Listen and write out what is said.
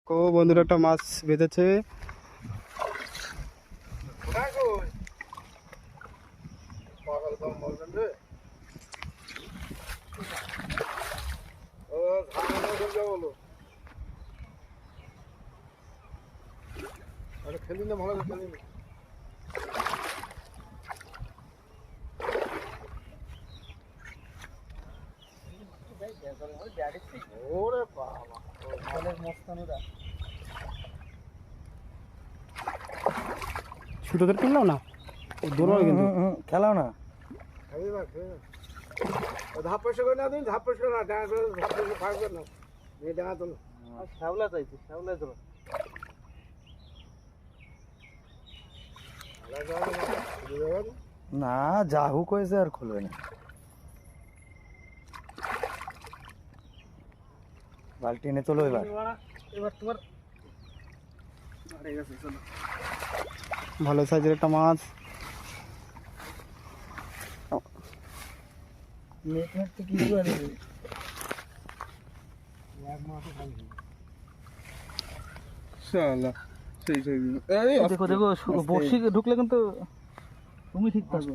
বন্ধুরা একটা মাছ বেঁধেছে। খেলি না ভালো খেলি না। ওরে বাবা ছোটো ধরে কিনলাম না, দূর কিন্তু খেলাও না। খেলি না খেলি না। ধাপ পয়সা করে না তুমি, ধাপ পয়সা করে না, ডাঙা করে ধাপ পয়সা ফাঁক করে না, নিয়ে ডাঙা তোলো। শ্যাওলা চাইছি, শ্যাওলা তো না, যা হুক হয়েছে আর খুলবে না। বালতি এনে তোলো এবার। তোমার ভালো সাইজের একটা মাছ। দেখো দেখো, বর্ষি ঢুকলে কিন্তু তুমি ঠিক থাকবে।